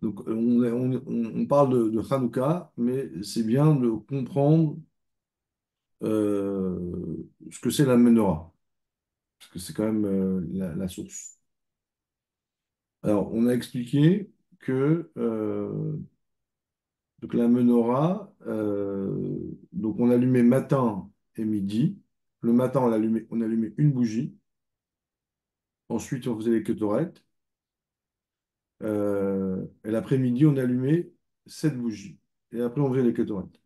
Donc, on parle de Hanouka, mais c'est bien de comprendre ce que c'est la menorah, parce que c'est quand même la source. Alors, on a expliqué que donc la menorah, donc on allumait matin et midi. Le matin, on allumait une bougie. Ensuite, on faisait les kétorettes. Et l'après-midi, on allumait sept bougies. Et après, on faisait les kétorettes,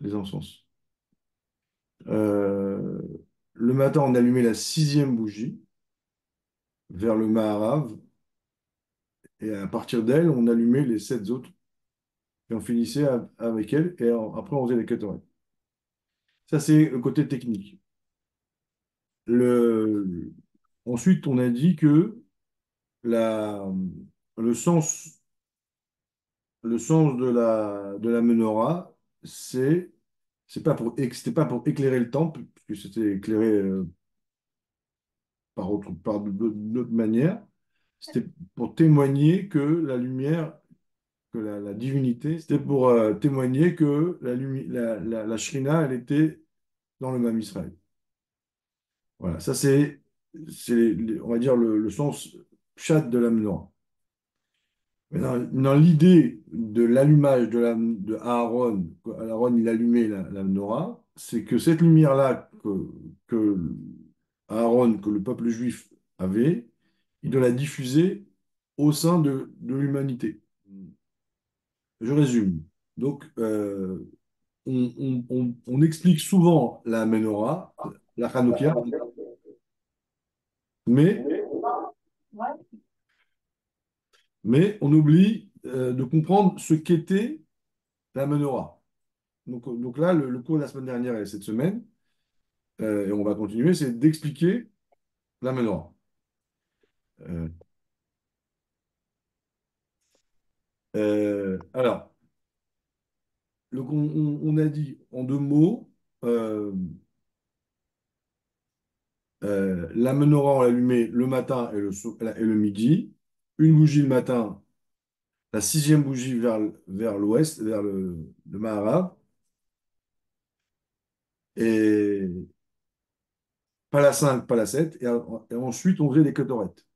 les encens. Euh, le matin, on allumait la sixième bougie vers le Maharav. Et à partir d'elle, on allumait les sept autres. Et on finissait avec elle. Et après, on faisait les kétorettes. Ça, c'est le côté technique. Le... Ensuite, on a dit que la... le sens, le sens de la menorah, c'était pas pour éclairer le temple, puisque c'était éclairé d'autres manières. C'était pour témoigner que la lumière, que la divinité, c'était pour témoigner que la Shrina, elle était dans le Mam Israël. Voilà, ça on va dire, le sens pshat de la menorah. Maintenant, dans l'idée de l'allumage de Aaron, Aaron il allumait la menorah, c'est que cette lumière-là que Aaron, que le peuple juif avait, il doit la diffuser au sein de l'humanité. Je résume. Donc, on explique souvent la menorah, la Hanoukia, mais, mais on oublie de comprendre ce qu'était la menorah. Donc là, le cours de la semaine dernière et cette semaine, et on va continuer, c'est d'expliquer la menorah. Euh, alors, on a dit en deux mots, euh, la menorah, on l'allumait le matin et le midi, une bougie le matin, la sixième bougie vers l'ouest, vers le Maharav, et pas la 5, pas la 7, et ensuite on faisait les kétorettes.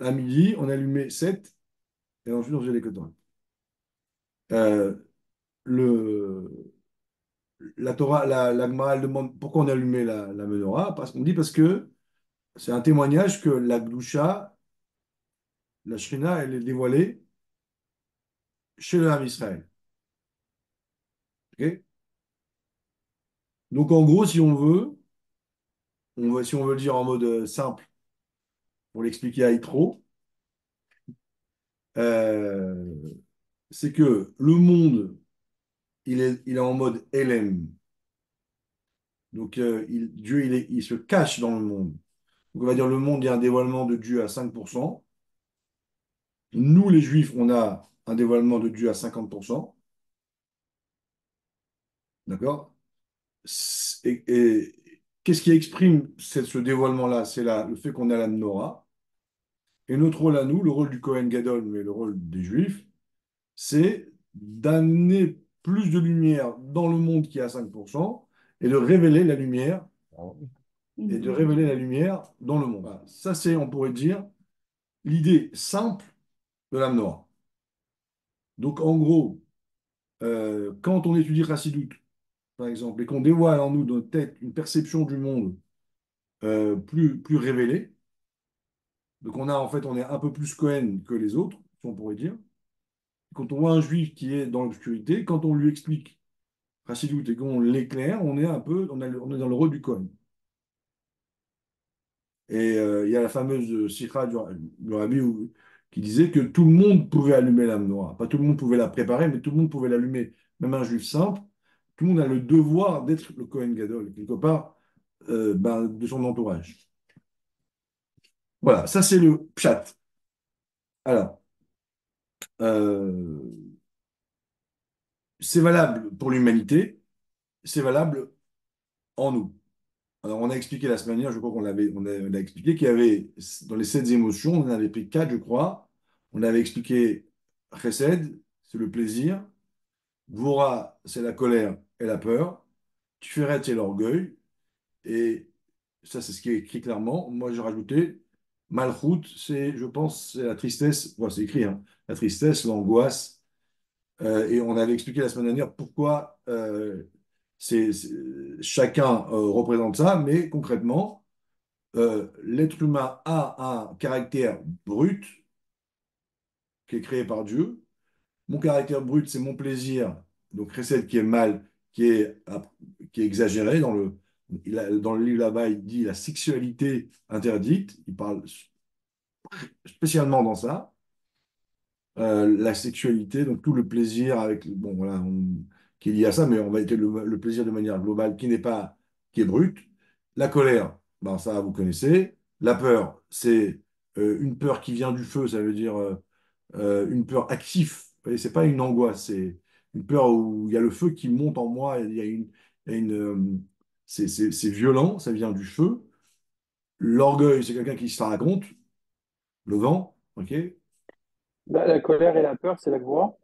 À midi, on allumait 7, et ensuite on faisait les kétorettes. Euh, le, la Torah, la Gemara, elle demande pourquoi on allumait la menorah. Parce que c'est un témoignage que la Gdusha, la Shrina, elle est dévoilée chez le Ham Israël. Ok. Donc en gros, si si on veut le dire en mode simple, pour l'expliquer à Yitro, euh, c'est que le monde, il est en mode LM. Donc Dieu, il se cache dans le monde. Donc on va dire le monde, il y a un dévoilement de Dieu à 5%. Nous, les Juifs, on a un dévoilement de Dieu à 50%. D'accord? Et qu'est-ce qui exprime ce dévoilement-là? C'est le fait qu'on a la Menorah. Et notre rôle à nous, le rôle du Kohen Gadol, mais le rôle des Juifs, c'est d'amener plus de lumière dans le monde qui est à 5% et de révéler la lumière dans le monde. Voilà. Ça, c'est, on pourrait dire, l'idée simple de la Menorah. Donc, en gros, quand on étudie Chassidut, par exemple, et qu'on dévoile en nous, dans notre tête, une perception du monde plus révélée, donc on est un peu plus Cohen que les autres, si on pourrait dire. Quand on voit un juif qui est dans l'obscurité, quand on lui explique Chassidut et qu'on l'éclaire, on est dans le rôle du Cohen. Et il y a la fameuse sikha du Rabbi qui disait que tout le monde pouvait allumer la menorah. Pas tout le monde pouvait la préparer, mais tout le monde pouvait l'allumer. Même un juif simple, tout le monde a le devoir d'être le Kohen Gadol, quelque part, de son entourage. Voilà, ça c'est le pshat. Alors, euh, c'est valable pour l'humanité, c'est valable en nous. Alors, on a expliqué la semaine dernière, je crois qu'on a expliqué qu'il y avait, dans les sept émotions, on en avait pris quatre, je crois. On avait expliqué Chesed, c'est le plaisir. Gvura, c'est la colère et la peur. Tiferet, c'est l'orgueil. Et ça, c'est ce qui est écrit clairement. Moi, j'ai rajouté Malchut, c'est, je pense, c'est la tristesse. Bon, c'est écrit, hein. La tristesse, l'angoisse. Et on avait expliqué la semaine dernière pourquoi chacun représente ça, mais concrètement, l'être humain a un caractère brut qui est créé par Dieu. Mon caractère brut, c'est mon plaisir. Donc, recette qui est mal, qui est exagéré. Dans le livre là-bas, il dit la sexualité interdite. Il parle spécialement dans ça. La sexualité, donc tout le plaisir avec, bon, voilà, qui est lié à ça, mais on va être le plaisir de manière globale qui est brut. La colère, ben, ça, vous connaissez. La peur, c'est une peur qui vient du feu, ça veut dire une peur active. Et c'est pas une angoisse, c'est une peur où il y a le feu qui monte en moi, il y a une, c'est violent, ça vient du feu. L'orgueil, c'est quelqu'un qui se la raconte, le vent, ok? La colère et la peur, c'est la voix.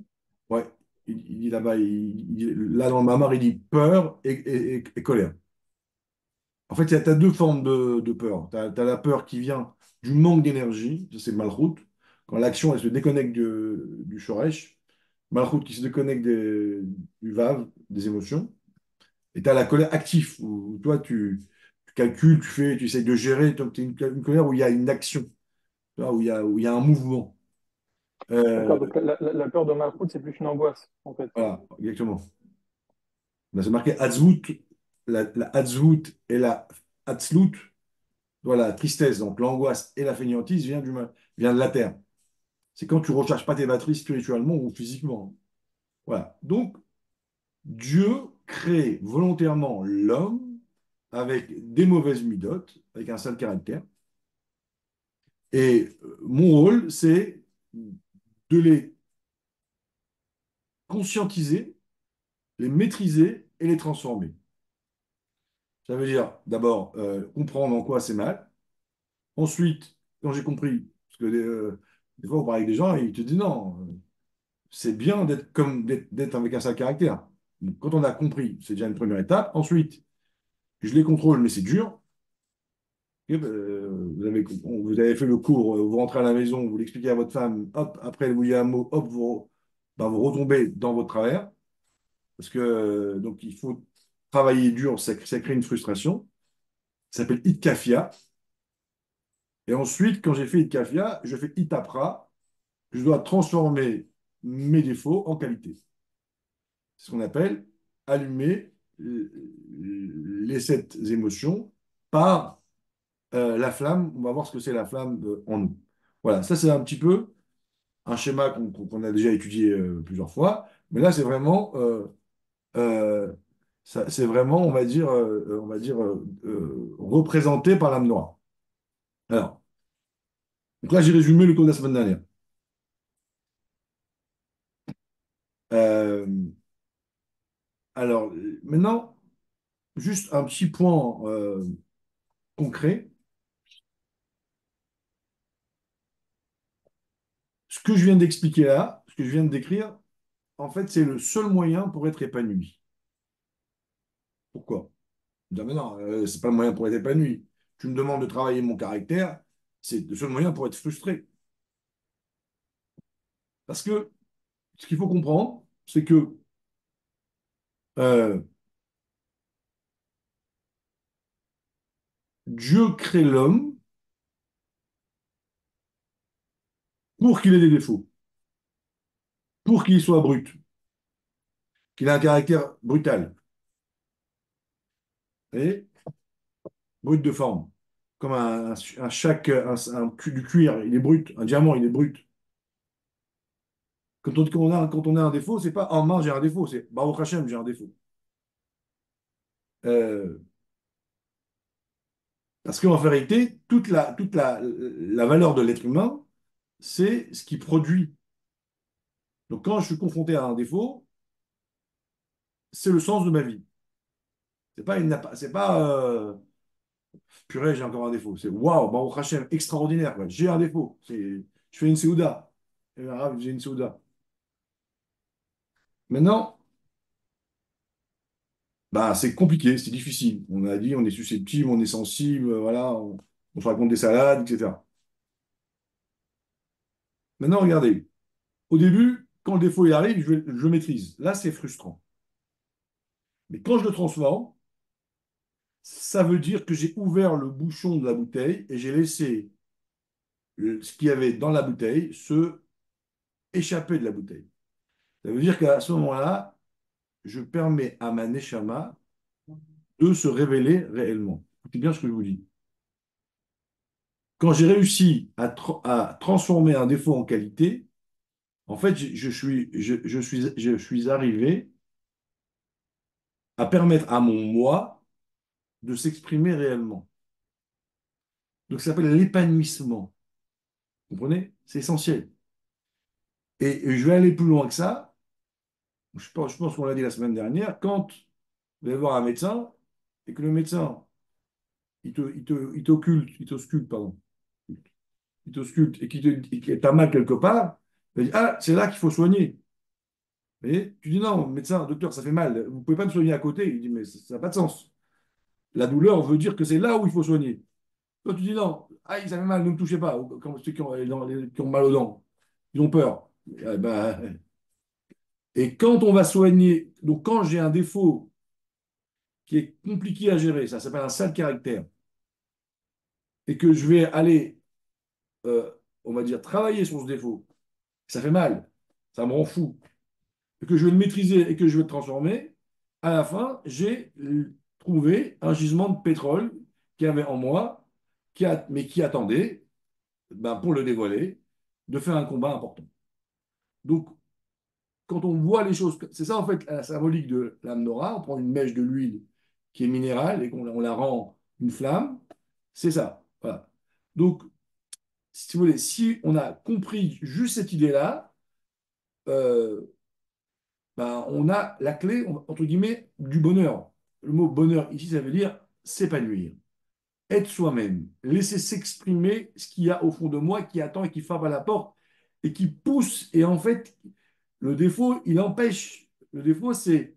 Ouais, il dit là-bas, là dans le Mamar, il dit peur et colère. En fait, tu as deux formes de peur. Tu as la peur qui vient du manque d'énergie, ça, c'est Malchut, quand l'action elle se déconnecte du Shoresh. Malchut qui se déconnecte du Vav, des émotions. Et tu as la colère active, où toi, tu calcules, tu essaies de gérer. Tu as une colère où il y a une action, tu vois, où il y a un mouvement. Euh, D'accord, donc la peur de Malchut, c'est plus une angoisse, en fait. voilà, exactement. Ben, c'est marqué Hatzvut, la Hatzvut et la Hatzlut, voilà, la tristesse, donc l'angoisse et la fainéantise vient de la terre. C'est quand tu ne recharges pas tes batteries spirituellement ou physiquement. Voilà. Donc, Dieu crée volontairement l'homme avec des mauvaises midotes, avec un sale caractère. Et mon rôle, c'est de les conscientiser, les maîtriser et les transformer. Ça veut dire d'abord comprendre en quoi c'est mal. Ensuite, quand j'ai compris, parce que des fois on parle avec des gens et ils te disent non, c'est bien d'être avec un sale caractère. Donc, quand on a compris, c'est déjà une première étape. Ensuite, je les contrôle, mais c'est dur. Et, vous avez fait le cours, vous rentrez à la maison, vous l'expliquez à votre femme, hop, après vous y a un mot, hop, vous retombez dans votre travers. Parce que donc il faut travailler dur, ça crée une frustration. Ça s'appelle Itkafia. Et ensuite, quand j'ai fait Itkafia, je fais Itapra. Je dois transformer mes défauts en qualité. C'est ce qu'on appelle allumer les sept émotions par la flamme. On va voir ce que c'est la flamme en nous. Voilà, ça c'est un petit peu un schéma qu'on a déjà étudié plusieurs fois, mais là c'est vraiment, euh, c'est vraiment, on va dire représenté par l'âme noire. Alors, donc là j'ai résumé le cours de la semaine dernière. Euh, alors maintenant, juste un petit point concret. Ce que je viens d'expliquer là, ce que je viens de décrire, en fait, c'est le seul moyen pour être épanoui. Pourquoi? Je dis, mais non, c'est pas le moyen pour être épanoui. Tu me demandes de travailler mon caractère, c'est le seul moyen pour être frustré. Parce que ce qu'il faut comprendre, c'est que euh, Dieu crée l'homme pour qu'il ait des défauts, pour qu'il soit brut, qu'il ait un caractère brutal et brut de forme. Comme un chaque, un cul du cuir, il est brut, un diamant, il est brut. Quand on a un défaut, c'est pas en main, j'ai un défaut, c'est Baruch Hashem, j'ai un défaut. Euh, Parce qu'en vérité, la valeur de l'être humain, c'est ce qui produit. Donc quand je suis confronté à un défaut, c'est le sens de ma vie. C'est pas purée, j'ai encore un défaut. C'est waouh, Baruch Hashem, extraordinaire, quoi. J'ai un défaut. Je fais une Séouda. J'ai une soda. Maintenant, bah, c'est compliqué, c'est difficile. On a dit, on est susceptible, on est sensible, voilà, on se raconte des salades, etc. Maintenant, regardez, au début, quand le défaut il arrive, je le maîtrise. Là, c'est frustrant. Mais quand je le transforme, ça veut dire que j'ai ouvert le bouchon de la bouteille et j'ai laissé ce qu'il y avait dans la bouteille se échapper de la bouteille. Ça veut dire qu'à ce moment-là, je permets à ma neshama de se révéler réellement. Écoutez bien ce que je vous dis. Quand j'ai réussi à transformer un défaut en qualité, en fait, je suis arrivé à permettre à mon moi de s'exprimer réellement. Donc, ça s'appelle l'épanouissement. Vous comprenez? C'est essentiel. Et je vais aller plus loin que ça. Je pense qu'on l'a dit la semaine dernière. Quand vous allez voir un médecin et que le médecin, il t'occulte, il t'ausculte, pardon, il t'ausculte et qu'il t'a mal quelque part, il dit, ah, c'est là qu'il faut soigner. Et tu dis non, médecin, docteur, ça fait mal, vous ne pouvez pas me soigner à côté. Il dit, mais ça n'a pas de sens. La douleur veut dire que c'est là où il faut soigner. Toi, tu dis non, ah, ça fait mal, ne me touchez pas. Comme ceux qui ont mal aux dents, ils ont peur. Et quand on va soigner, donc quand j'ai un défaut qui est compliqué à gérer, ça s'appelle un sale caractère, et que je vais aller, euh, on va dire, travailler sur ce défaut, ça fait mal, ça me rend fou, et que je vais le maîtriser et que je vais le transformer, à la fin, j'ai trouvé un gisement de pétrole qui avait en moi, mais qui attendait, ben, pour le dévoiler, de faire un combat important. Donc, quand on voit les choses, c'est ça en fait la symbolique de la menorah, on prend une mèche de l'huile qui est minérale et qu'on on la rend une flamme, c'est ça. Voilà. Donc, si vous voulez, si on a compris juste cette idée-là, euh, ben, on a la clé, entre guillemets, du bonheur. Le mot bonheur ici, ça veut dire s'épanouir, être soi-même, laisser s'exprimer ce qu'il y a au fond de moi qui attend et qui frappe à la porte et qui pousse. Et en fait, le défaut, il empêche. Le défaut, c'est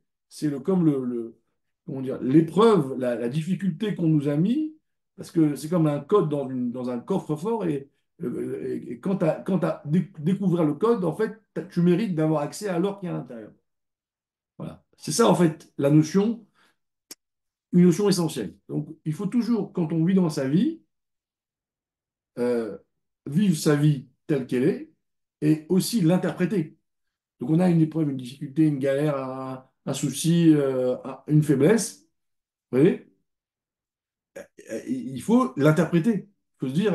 comme comment dire, l'épreuve, la difficulté qu'on nous a mis, parce que c'est comme un code dans un coffre-fort et quand tu as découvert le code, en fait, tu mérites d'avoir accès à l'or qui est à l'intérieur. Voilà. C'est ça, en fait, la notion, une notion essentielle. Donc, il faut toujours, quand on vit dans sa vie, euh, vivre sa vie telle qu'elle est et aussi l'interpréter. Donc on a une épreuve, une difficulté, une galère, un souci, une faiblesse, vous voyez, il faut l'interpréter. Il faut se dire,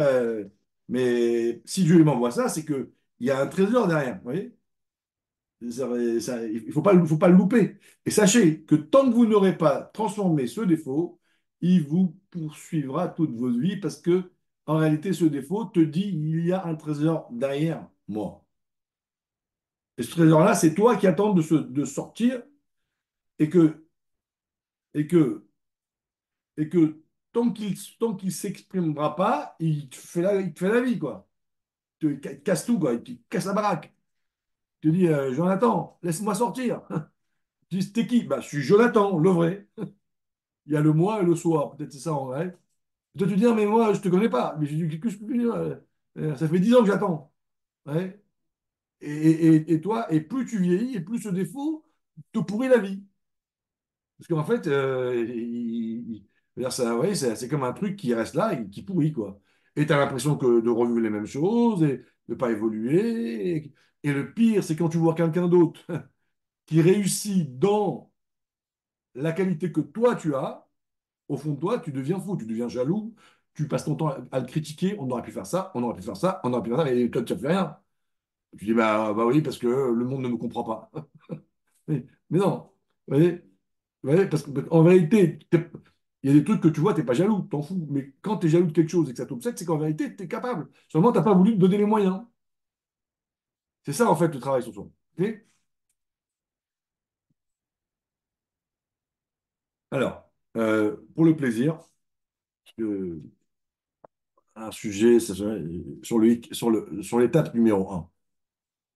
mais si Dieu m'envoie ça, c'est qu'il y a un trésor derrière, vous voyez. Il ne faut pas le louper. Et sachez que tant que vous n'aurez pas transformé ce défaut, il vous poursuivra toute votre vie parce que, en réalité, ce défaut te dit il y a un trésor derrière moi. Et ce trésor-là, c'est toi qui attends de sortir et que, et que, et que tant qu'il s'exprimera pas, il te fait la vie, quoi. Il te casse tout, quoi. Il te casse la baraque. Il te dit, Jonathan, laisse-moi sortir. Tu dis, t'es qui? Bah, je suis Jonathan, le vrai. Il y a le moi et le soi. Peut-être c'est ça en vrai. Et toi, tu dis, non, mais moi, je te connais pas. Mais j'ai dit, qu'est-ce que je peux dire? Ça fait 10 ans que j'attends. Ouais. Et toi, et plus tu vieillis, et plus ce défaut te pourrit la vie. Parce qu'en fait, c'est-à-dire ça, ouais, c'est comme un truc qui reste là et qui pourrit, quoi. Et tu as l'impression que de revivre les mêmes choses et de ne pas évoluer. Et le pire, c'est quand tu vois quelqu'un d'autre qui réussit dans la qualité que toi tu as, au fond de toi, tu deviens fou, tu deviens jaloux, tu passes ton temps à le critiquer, on aurait pu faire ça, on aurait pu faire ça, on aurait pu faire ça, mais toi, tu n'as fait rien. Tu dis, bah oui, parce que le monde ne me comprend pas. Mais non, vous voyez, ouais, parce qu'en vérité, il y a des trucs que tu vois, tu n'es pas jaloux, t'en fous. Mais quand tu es jaloux de quelque chose et que ça t'obsède, c'est qu'en vérité, tu es capable. Seulement, tu n'as pas voulu te donner les moyens. C'est ça, en fait, le travail sur soi. Ok. Alors, pour le plaisir, euh, un sujet sur l'étape numéro un.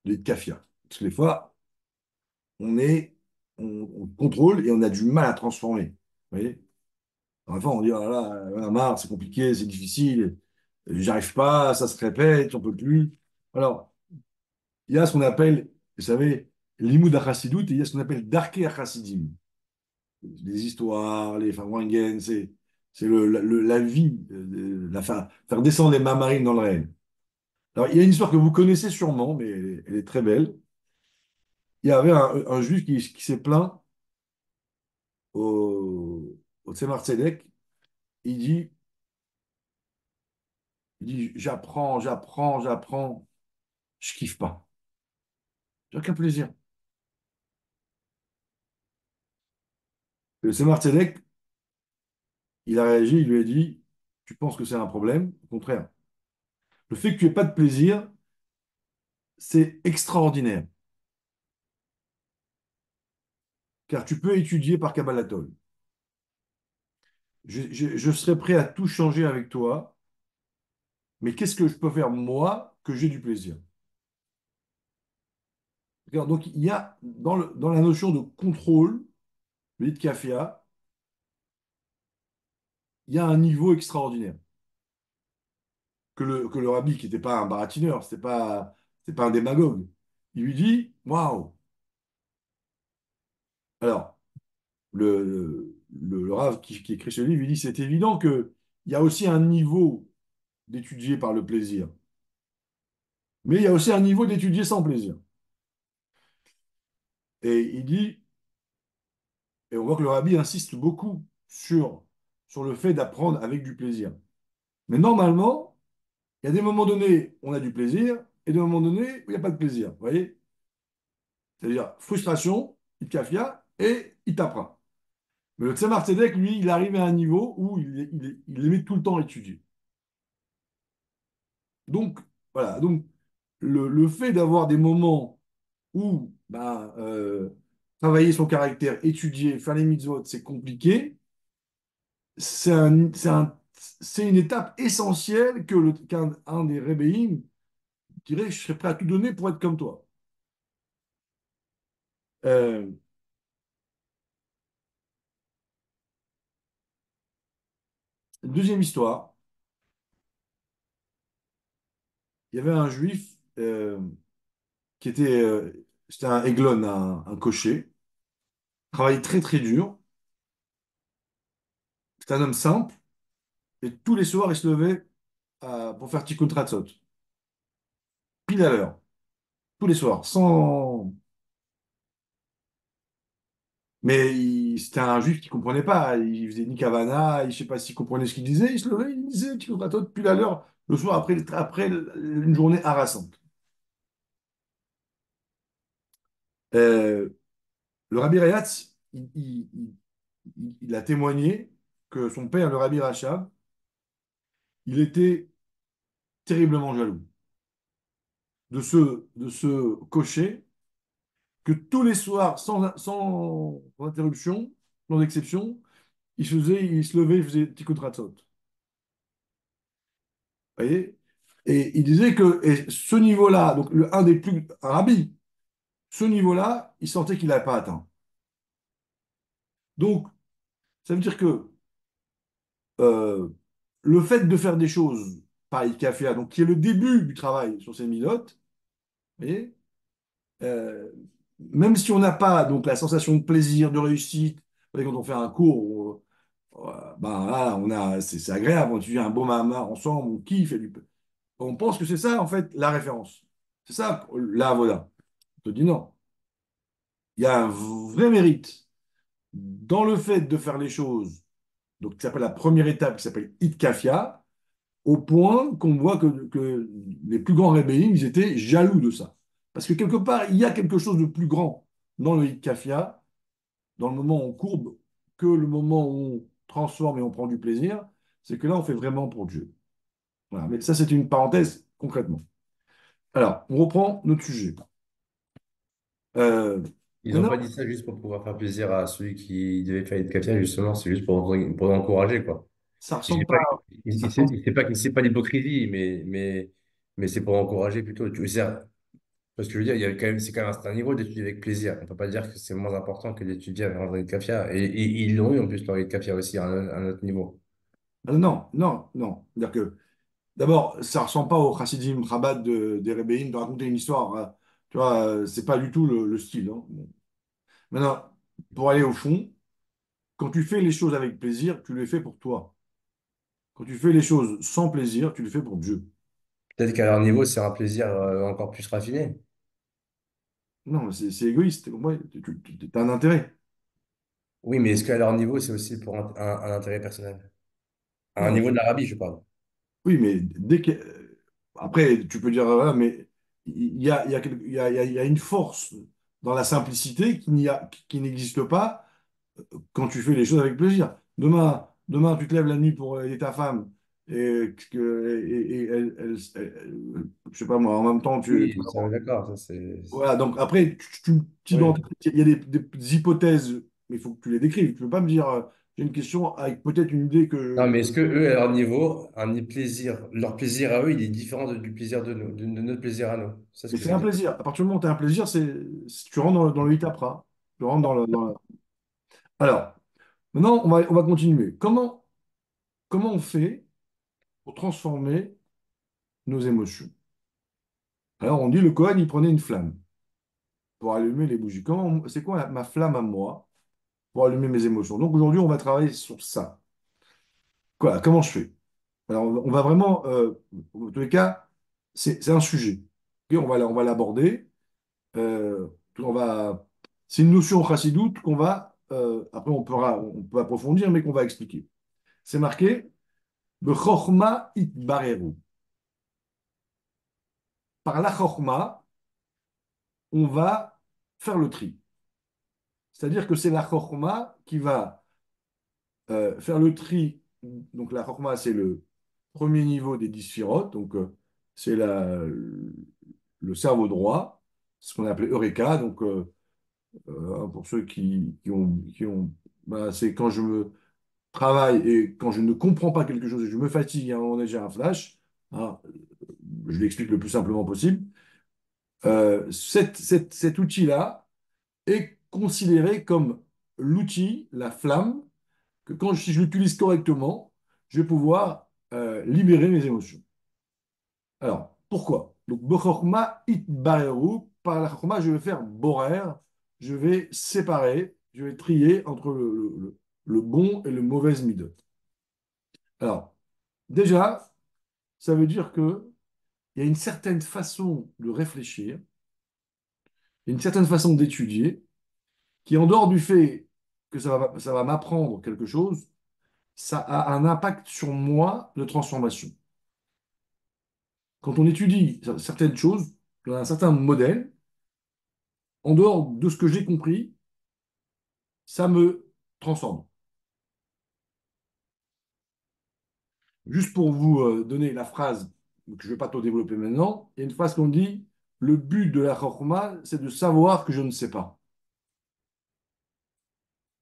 de kafia. Parce que des fois, on est, on contrôle et on a du mal à transformer. Vous voyez? Alors, des fois, on dit, oh là là, on a marre, c'est compliqué, c'est difficile, j'arrive pas, ça se répète, on peut plus. Alors, il y a ce qu'on appelle, vous savez, l'imoud chassidoute et il y a ce qu'on appelle darkei chassidim. Les histoires, les Fawanguen, c'est la vie, faire descendre les mamarines dans le réel. Alors, il y a une histoire que vous connaissez sûrement, mais elle est très belle. Il y avait un juif qui s'est plaint au Tzemar Tzedek. Il dit, j'apprends, je kiffe pas. J'ai aucun plaisir. Le Tzemar Tzedek, il a réagi, il lui a dit, tu penses que c'est un problème? Au contraire. Le fait que tu aies pas de plaisir, c'est extraordinaire. Car tu peux étudier par Kabbalatol. Je serais prêt à tout changer avec toi, mais qu'est-ce que je peux faire moi que j'ai du plaisir? D'accord. Donc il y a dans la notion de contrôle, le lit de Kafia, il y a un niveau extraordinaire que le rabbi, qui n'était pas un baratineur, c'était pas un démagogue, il lui dit, waouh! Alors, le Rav qui écrit ce livre, il dit, c'est évident qu'il y a aussi un niveau d'étudier par le plaisir, mais il y a aussi un niveau d'étudier sans plaisir. Et il dit, et on voit que le rabbi insiste beaucoup sur le fait d'apprendre avec du plaisir. Mais normalement, il y a des moments donnés, où on a du plaisir, et des moments donnés où il n'y a pas de plaisir. Vous voyez? C'est-à-dire frustration, il te cafia, et il t'apprend. Mais le Tzemar Tzedek, lui, il arrive à un niveau où il aimait tout le temps étudier. Donc, voilà. Donc, le fait d'avoir des moments où ben, travailler son caractère, étudier, faire les mitzvot, c'est compliqué, c'est une étape essentielle qu'un un des rébéim dirait, je serais prêt à tout donner pour être comme toi. Euh, Deuxième histoire, il y avait un juif qui c'était un Eglon, un cocher, travaillait très très dur, c'était un homme simple, et tous les soirs il se levait pour faire Tikkun Tratzot, pile à l'heure, tous les soirs, sans... Mais c'était un juif qui comprenait pas, il faisait ni Kavana, je sais pas s'il comprenait ce qu'il disait, il se levait, il disait Tikkun Tratzot pile à l'heure, le soir après une journée harassante. Euh, le Rabbi Rayatz, il a témoigné que son père, le Rabbi Rachab, il était terriblement jaloux de ce cocher que tous les soirs, sans interruption, sans exception, il se levait, il faisait Tikkun Ratzot. Vous voyez? Et il disait que et ce niveau-là, donc un des plus, un rabbi, ce niveau-là, il sentait qu'il n'avait pas atteint. Donc, ça veut dire que euh, le fait de faire des choses par Ikafia, donc qui est le début du travail sur ces milotes, vous voyez, euh, même si on n'a pas donc la sensation de plaisir, de réussite, vous voyez, quand on fait un cours, ben là, c'est agréable, on étudie un beau mamar ensemble, on kiffe, on pense que c'est ça en fait la référence. C'est ça la avoda. On te dit non. Il y a un vrai mérite dans le fait de faire les choses, donc qui s'appelle la première étape, qui s'appelle Itkafia, au point qu'on voit que les plus grands rébellions, ils étaient jaloux de ça. Parce que quelque part, il y a quelque chose de plus grand dans le Itkafia, dans le moment où on courbe, que le moment où on transforme et on prend du plaisir, c'est que là, on fait vraiment pour Dieu. Voilà. Mais ça, c'est une parenthèse concrètement. Alors, on reprend notre sujet. Euh, Ils n'ont Maintenant, pas dit ça juste pour pouvoir faire plaisir à celui qui devait faire une cafetière, justement, c'est juste pour l'encourager, quoi. ça Je ressemble sais pas, pas, ça ressemble, il sait pas l'hypocrisie, mais c'est pour encourager plutôt. Tu sais, Parce que je veux dire, il y a quand même, c'est quand même un certain niveau d'étudier avec plaisir. On peut pas dire que c'est moins important que d'étudier avec André de Capia. Et ils l'ont eu en plus, André de Capia aussi, à un autre niveau. Non, non, non. C'est-à-dire que, d'abord, ça ne ressemble pas au Chassidim Chabad des Rebbeim de raconter une histoire, hein. Tu vois, c'est pas du tout le style, hein. Bon. Maintenant, pour aller au fond, quand tu fais les choses avec plaisir, tu les fais pour toi. Quand tu fais les choses sans plaisir, tu les fais pour Dieu. Peut-être qu'à leur niveau, c'est un plaisir encore plus raffiné. Non, mais c'est égoïste. Ouais, tu as un intérêt. Oui, mais est-ce qu'à leur niveau, c'est aussi pour un intérêt personnel? À un Non, niveau de l'Arabie, je parle. oui, mais dès que. Après, tu peux dire, voilà, mais il y a une force dans la simplicité qui n'existe pas quand tu fais les choses avec plaisir. Demain, tu te lèves la nuit pour aider ta femme et je sais pas moi, en même temps, Oui, ça, d'accord, ça c'est. voilà, donc après, Oui. il y a des hypothèses, mais il faut que tu les décrives. Tu peux pas me dire, j'ai une question avec peut-être une idée Non, que. mais est-ce que eux, à leur niveau, plaisir, leur plaisir à eux, il est différent du plaisir de nous, de notre plaisir à nous? C'est ce Mais que je c'est veux un dire. plaisir. À partir du moment où tu as un plaisir, tu rentres dans le hitapra. Tu rentres Alors, maintenant, on va continuer. Comment on fait pour transformer nos émotions? Alors, on dit le Cohen, il prenait une flamme pour allumer les bougies. C'est quoi ma flamme à moi pour allumer mes émotions? Donc, aujourd'hui, on va travailler sur ça. Quoi, comment je fais? Alors, on va vraiment, en tous les cas, c'est un sujet. Ok, on va l'aborder. Euh, on va, c'est une notion chassidoute qu'on va, après on peut approfondir, mais qu'on va expliquer. C'est marqué, B'chokhma itbareru. Par la chokhma, on va faire le tri. C'est-à-dire que c'est la chokhma qui va faire le tri. Donc la chokhma, c'est le premier niveau des 10 sphirotes. Donc c'est le cerveau droit, ce qu'on appelait Eureka. Donc pour ceux bah, c'est quand je me travaille et quand je ne comprends pas quelque chose et je me fatigue, à un moment donné, j'ai un flash, hein, je l'explique le plus simplement possible. Cet outil-là est considéré comme l'outil, la flamme, que si je l'utilise correctement, je vais pouvoir libérer mes émotions. Alors, pourquoi? Donc, Bechorma it bareru, par la chorma, je vais faire borer, je vais séparer, je vais trier entre le bon et le mauvais midot. Alors, déjà, ça veut dire qu'il y a une certaine façon de réfléchir, une certaine façon d'étudier, qui, en dehors du fait que ça va m'apprendre quelque chose, ça a un impact sur moi de transformation. Quand on étudie certaines choses, dans un certain modèle, en dehors de ce que j'ai compris, ça me transforme. Juste pour vous donner la phrase, que je ne vais pas trop développer maintenant, il y a une phrase qu'on dit, le but de la chorma, c'est de savoir que je ne sais pas.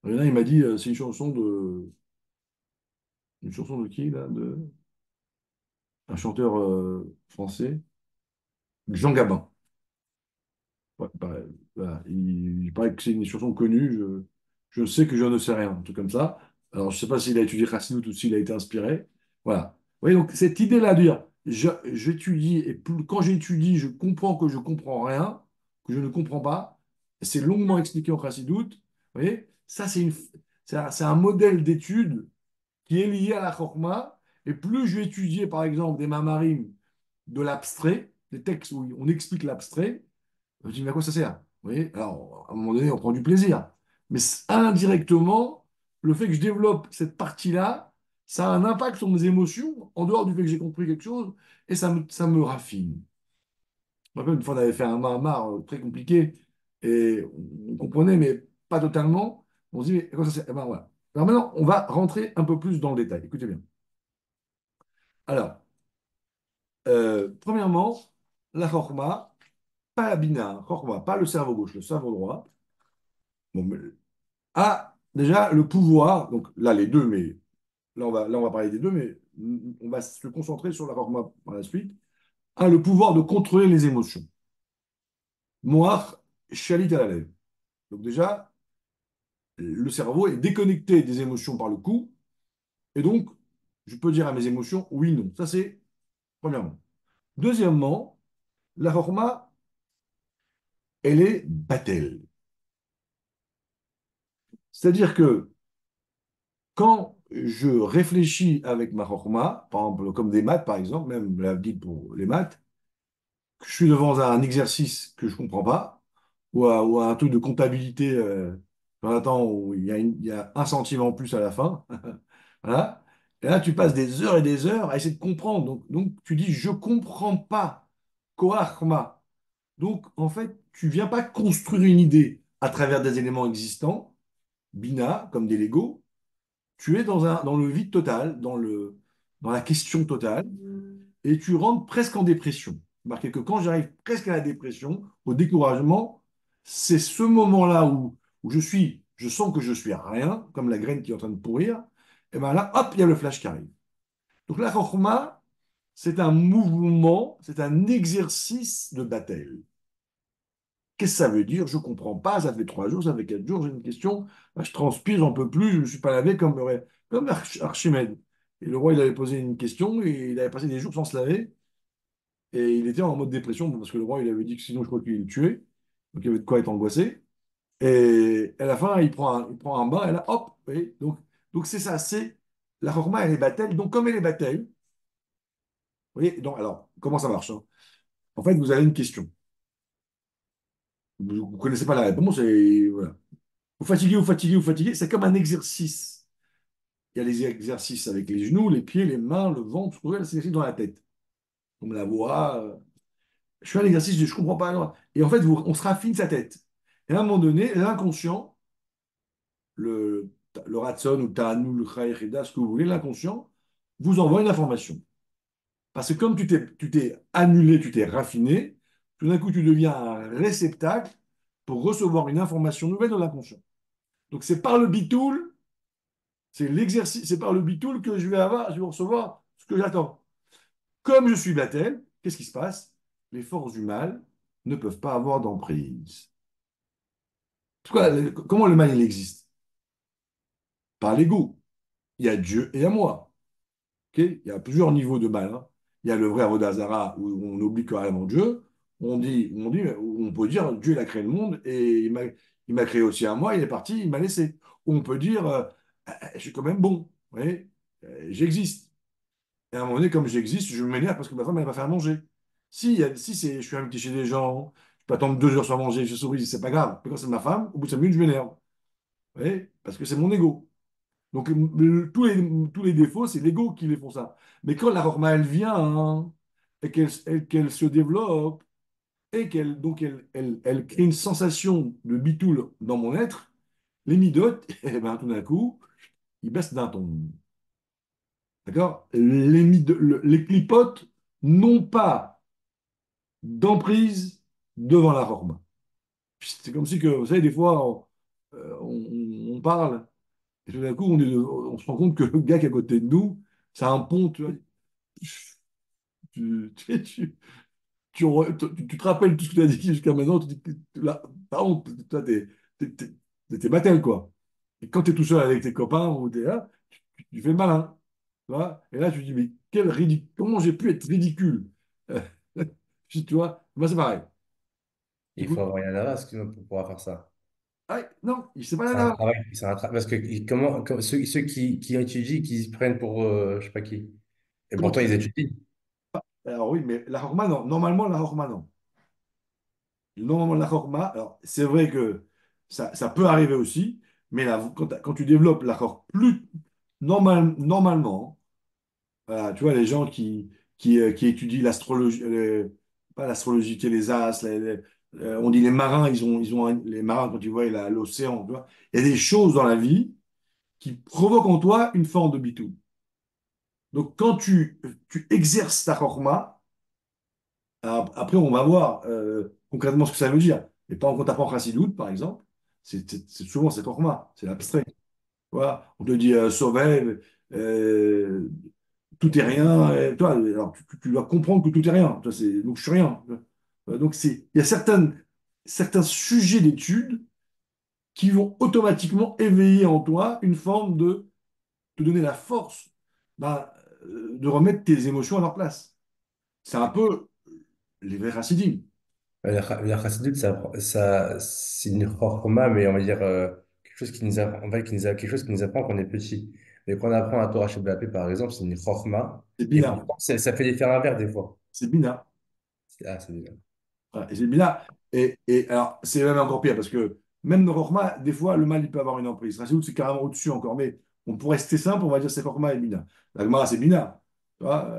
Il y en a, il m'a dit, c'est une chanson de qui, là, un chanteur français, Jean Gabin. Ouais, pareil, voilà. Il paraît que c'est une chanson connue. Je sais que je ne sais rien, un truc comme ça. Alors, je ne sais pas s'il a étudié Chassidut ou s'il a été inspiré. Voilà. Vous voyez, donc cette idée-là de dire, j'étudie et quand j'étudie, je comprends que je comprends rien, que je ne comprends pas. C'est longuement expliqué en Chassidut. Vous voyez, ça, c'est un modèle d'étude qui est lié à la Chokma. Et plus je vais étudier, par exemple, des mamarim de l'abstrait, des textes où on explique l'abstrait, je me dis, mais à quoi ça sert? Vous voyez? Alors, à un moment donné, on prend du plaisir. Mais indirectement, le fait que je développe cette partie-là, ça a un impact sur mes émotions, en dehors du fait que j'ai compris quelque chose, et ça me raffine. Je me rappelle, une fois, on avait fait un Mahamar très compliqué, et on comprenait, mais pas totalement. On se dit, mais à quoi ça sert? Eh ben, voilà. Alors maintenant, on va rentrer un peu plus dans le détail. Écoutez bien. Alors, premièrement, la chorma, pas la bina, chorma, pas le cerveau gauche, le cerveau droit. Bon, a déjà le pouvoir, donc là les deux, mais là on va parler des deux, mais on va se concentrer sur la Chorma par la suite, a le pouvoir de contrôler les émotions. Moach, chalit à la lèvre. Donc déjà, le cerveau est déconnecté des émotions par le coup, et donc, je peux dire à mes émotions oui, non. Ça, c'est premièrement. Deuxièmement, la forma, elle est battelle. C'est-à-dire que quand je réfléchis avec ma chorma, par exemple, comme des maths, par exemple, même la guide pour les maths, que je suis devant un exercice que je ne comprends pas, ou à un truc de comptabilité, Jonathan, où il y a un centime en plus à la fin, voilà. Et là, tu passes des heures et des heures à essayer de comprendre. Donc tu dis, je ne comprends pas. Koachma. Donc, en fait, tu viens pas construire une idée à travers des éléments existants, bina, comme des Legos. Tu es dans le vide total, dans la question totale, et tu rentres presque en dépression. Remarquez que quand j'arrive presque à la dépression, au découragement, c'est ce moment-là où je sens que je suis à rien, comme la graine qui est en train de pourrir, et bien là, hop, il y a le flash qui arrive. Donc la chorma, c'est un mouvement, c'est un exercice de bataille. Qu'est-ce que ça veut dire? Je ne comprends pas. Ça fait 3 jours, ça fait 4 jours, j'ai une question. Bah, je transpire, j'en peux plus. Je ne me suis pas lavé comme Archimède. Et le roi, il avait posé une question et il avait passé des jours sans se laver. Et il était en mode dépression parce que le roi, il avait dit que sinon, je crois qu'il le tuait. Donc, il y avait de quoi être angoissé. Et à la fin, il prend un bain et là, hop. Vous voyez. Donc c'est ça. C'est la Chorma, elle est bataille. Donc, comme elle est bataille, vous voyez, donc, alors, comment ça marche, hein? En fait, vous avez une question. Vous ne connaissez pas la réponse et voilà. Vous fatiguez, vous fatiguez, vous fatiguez. C'est comme un exercice. Il y a les exercices avec les genoux, les pieds, les mains, le ventre, tout ça, c'est exercice dans la tête. Comme la voix. Je fais un exercice, je ne comprends pas. Et en fait, on se raffine sa tête. Et à un moment donné, l'inconscient, le, le ratson ou tanu, le khaykhida, ce que vous voulez, l'inconscient, vous envoie une information. Parce que comme tu t'es annulé, tu t'es raffiné, tout d'un coup, tu deviens un réceptacle pour recevoir une information nouvelle de l'inconscient. Donc, c'est par le bitoul. C'est l'exercice, c'est par le bitoul que je vais recevoir ce que j'attends. Comme je suis Blatel, qu'est-ce qui se passe? Les forces du mal ne peuvent pas avoir d'emprise. Comment le mal il existe? Par l'ego. Il y a Dieu et il y a moi. Ok. Il y a plusieurs niveaux de mal, hein. Il y a le vrai Avodazara où on oublie carrément Dieu. On peut dire Dieu il a créé le monde et il m'a créé aussi à moi, il est parti, il m'a laissé. Ou on peut dire je suis quand même bon. Vous voyez. J'existe. Et à un moment donné, comme j'existe, je m'énerve parce que ma femme, elle va faire à manger. Si je suis invité chez des gens, je peux attendre 2 heures sans manger, je souris, c'est pas grave. Mais quand c'est ma femme, au bout de 5 minutes, je m'énerve. Vous voyez. Parce que c'est mon ego. Donc, tous les défauts, c'est l'ego qui les font ça. Mais quand la Rorma, elle vient, hein, et qu'elle se développe, et elle crée une sensation de bitoul dans mon être, les midotes, et ben, tout d'un coup, ils baissent d'un ton. D'accord? Les clipotes n'ont pas d'emprise devant la Rorma. C'est comme si que, vous savez, des fois, on parle, et tout d'un coup, on se rend compte que le gars qui est à côté de nous, c'est un pont, tu vois. Tu, tu, tu, tu te rappelles tout ce que tu as dit jusqu'à maintenant, tu dis, là, par contre, toi, t'es battel, quoi. Et quand tu es tout seul avec tes copains, ou t'es là, tu fais le malin. Tu vois. Et là, tu te dis, mais comment j'ai pu être ridicule? Euh, tu vois, moi, c'est pareil. Il faut Écoute, avoir une avance pour pouvoir faire ça. ah, non, c'est pas C'est un là. travail, parce que ceux qui étudient, qui se prennent pour je sais pas qui. Et Comment pourtant tu ils sais? étudient. Alors oui, mais la Horma, non. Normalement, la Horma, non. Normalement, la Horma, alors c'est vrai que ça peut arriver aussi, mais quand tu développes la Horma plus normalement, voilà, tu vois, les gens qui étudient l'astrologie, pas l'astrologie, tu sais, les as, on dit les marins, les marins, quand ils voient l'océan, tu vois, il y a des choses dans la vie qui provoquent en toi une forme de bitou. Donc, quand tu exerces ta chorma, après, on va voir concrètement ce que ça veut dire. Mais quand tu apprends Chassidoute, par exemple, souvent c'est chorma, c'est l'abstrait. Tu vois, on te dit Sauvel, euh, tout est rien. Toi, alors, tu dois comprendre que tout est rien. Toi, donc, je suis rien. Donc, il y a certaines. certains sujets d'étude qui vont automatiquement éveiller en toi une forme de te donner la force bah, de remettre tes émotions à leur place. C'est un peu les vrais chassidim. La chassidut, c'est une chorma, mais on va dire quelque chose qui nous apprend, en fait, quelque chose qui nous apprend quand on est petit. Mais quand on apprend à Torah Sheba'al Peh, par exemple, c'est une chorma, C'est et bina. pourtant, ça fait l'effet inverse des fois. C'est bina. Ah, c'est bien. Voilà, et c'est bina. Et alors, c'est même encore pire parce que même dans Rokhma, des fois, le mal, il peut avoir une emprise. Rassiout, c'est carrément au-dessus encore. Mais on pourrait rester simple, on va dire c'est Rokhma et bina. La Gemara, c'est bina. Tu vois,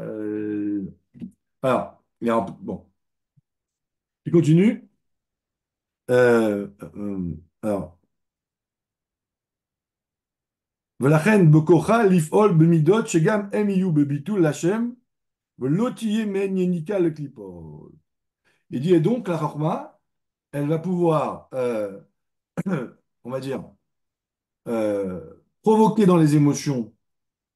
alors, il y a bon, il continue. Alors, ולכן בכוחה לפעול במידות שגם הם יהיו בביטול השם ולא תהיה מעין יניקה לקליפות. Il dit, et donc la Chorma, elle va pouvoir, on va dire, provoquer dans les émotions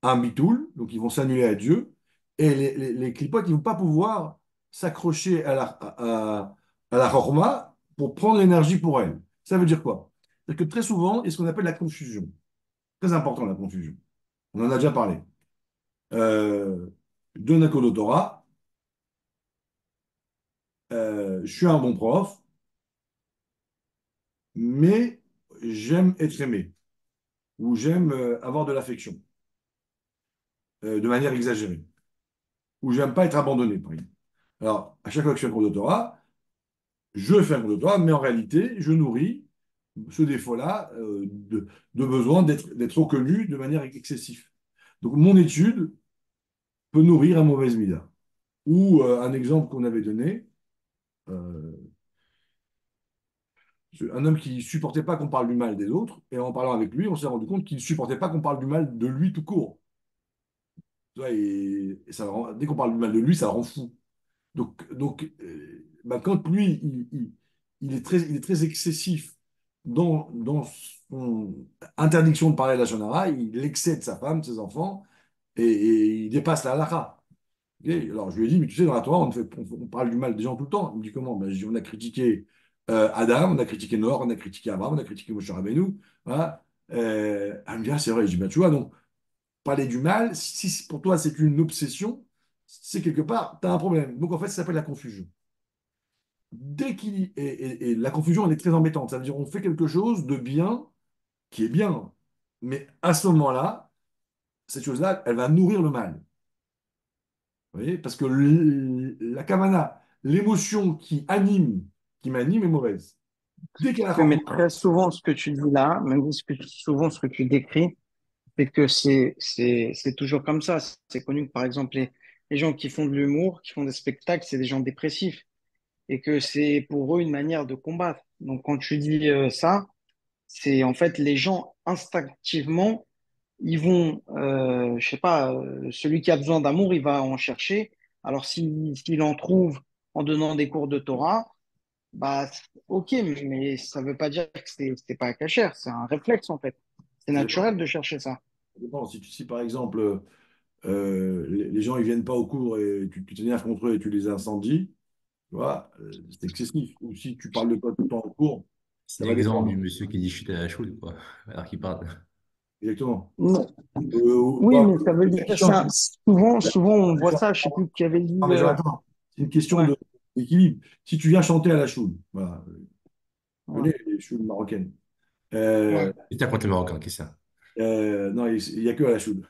un bitoul, donc ils vont s'annuler à Dieu, et les clipotes, ils ne vont pas pouvoir s'accrocher à la Chorma pour prendre l'énergie pour elle. Ça veut dire quoi? C'est-à-dire que très souvent, il y a ce qu'on appelle la confusion. Très important, la confusion. On en a déjà parlé. Je donne un cours de Torah, je suis un bon prof, mais j'aime être aimé, ou j'aime avoir de l'affection, de manière exagérée, ou j'aime pas être abandonné, par exemple. Alors, à chaque fois que je fais un cours de Torah, je fais un cours de Torah, mais en réalité, je nourris ce défaut-là de besoin d'être reconnu de manière excessive. Donc, mon étude peut nourrir un mauvais mida. Ou un exemple qu'on avait donné, euh, un homme qui supportait pas qu'on parle du mal des autres, et en parlant avec lui, on s'est rendu compte qu'il ne supportait pas qu'on parle du mal de lui tout court. Tu vois, et dès qu'on parle du mal de lui, ça le rend fou. Donc bah, quand lui, il est très excessif dans son interdiction de parler à la Shonara, il excède sa femme, ses enfants, et il dépasse la halakha. Ok. Alors je lui ai dit, mais tu sais, dans la Torah, on parle du mal des gens tout le temps. Il me dit comment? Ben, je dis, on a critiqué Adam, on a critiqué Noah, on a critiqué Abraham, on a critiqué Moshe Rabbeinu. Voilà. Elle me dit, ah, c'est vrai. Je dis, ben, tu vois, donc, parler du mal, si pour toi c'est une obsession, c'est quelque part, tu as un problème. Donc en fait, ça s'appelle la confusion. Et la confusion, elle est très embêtante. Ça veut dire on fait quelque chose de bien qui est bien. Mais à ce moment-là, cette chose-là, elle va nourrir le mal. Vous voyez? Parce que la kavana, l'émotion qui m'anime est mauvaise. Dès qu'elle a Oui, mais chorma, très souvent, ce que tu dis là, même souvent ce que tu décris, c'est que c'est toujours comme ça. C'est connu que, par exemple, les gens qui font de l'humour, qui font des spectacles, c'est des gens dépressifs et que c'est pour eux une manière de combattre. Donc, quand tu dis ça, c'est en fait les gens instinctivement, ils vont, je sais pas, celui qui a besoin d'amour, il va en chercher. Alors, s'il en trouve en donnant des cours de Torah, bah, ok, mais ça veut pas dire que c'est pas cachère, c'est un réflexe en fait. C'est ça dépend. naturel de chercher ça. Ça dépend. Si par exemple, les gens ils viennent pas au cours et tu t'énerves contre eux et tu les incendies, tu vois, c'est excessif. Ou si tu parles de toi tout le temps au cours, C'est ça va l'exemple du dépendre. monsieur qui dit chute à la choule, quoi. Alors qu'il parle. Exactement. Non. Ou Oui, pas, mais ça veut dire qui chante. ça. Souvent on voit ça. Je sais plus qui avait dit. Non, mais Jonathan, c'est une question Ouais, d'équilibre. Si tu viens chanter à la choule, voilà, tu ouais, connais les choules marocaines. Euh, ouais. C'est contre les Marocains, qui ça? non, il n'y a que à la choule.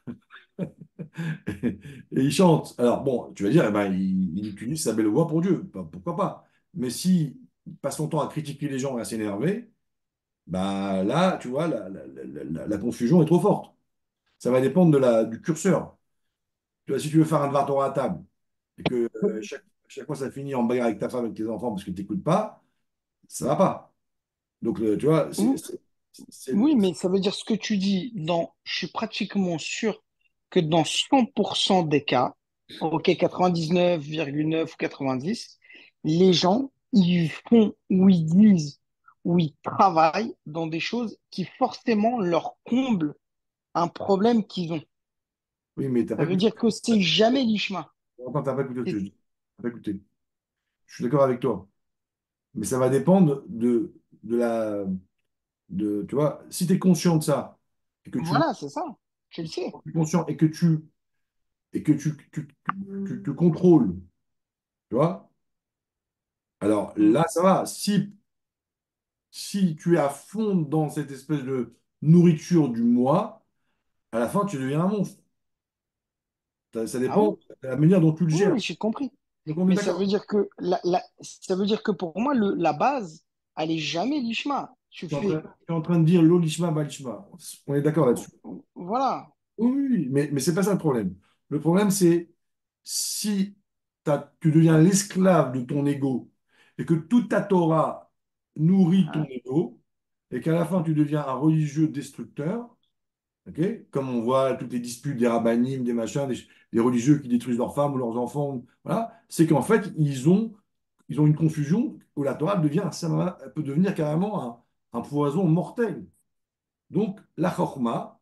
Et il chante. Alors, bon, tu vas dire, eh ben, il utilise sa belle voix pour Dieu. Ben, pourquoi pas? Mais si il passe son temps à critiquer les gens et à s'énerver, bah là, tu vois, la confusion est trop forte. Ça va dépendre du curseur. Tu vois, si tu veux faire un Dvar Torah à table et que chaque fois ça finit en bagarre avec ta femme et tes enfants parce que tu n'écoutes pas, ça va pas. Donc, tu vois, Oui, mais ça veut dire ce que tu dis. Je suis pratiquement sûr que dans 100% des cas, ok, 99,9 ou 90, les gens, ils font ou ils disent ou ils travaillent dans des choses qui forcément leur comblent un problème qu'ils ont. oui, mais t'as Ça pas veut écouté. dire que c'est jamais l'ishma. T'as pas écouté ce que je C'est- dis. T'as pas écouté. Je suis d'accord avec toi. mais ça va dépendre tu vois, si tu es conscient de ça, et que tu Voilà, c'est ça. Tu le sais. es conscient et que tu te contrôles, tu vois, alors Mm. là, ça va. Si tu es à fond dans cette espèce de nourriture du moi, à la fin, tu deviens un monstre. Ça Ah dépend oui? de la manière dont tu le Oui, gères. oui, j'ai compris. Donc, on est Mais ça veut d'accord. dire que ça veut dire que pour moi, la base, elle est jamais l'ishma. Tu fais. Tu es en train de dire l'olishma balishma. On est d'accord là-dessus. Voilà. Oui, oui, oui, mais c'est pas ça le problème. Le problème, c'est si tu deviens l'esclave de ton ego et que toute ta Torah nourrit ton Hein, ego et qu'à la fin, tu deviens un religieux destructeur, ok. Comme on voit toutes les disputes des rabbinim, des machins, des religieux qui détruisent leurs femmes ou leurs enfants, voilà, c'est qu'en fait, ils ont une confusion où la Torah elle peut devenir carrément un poison mortel. Donc, la chorma,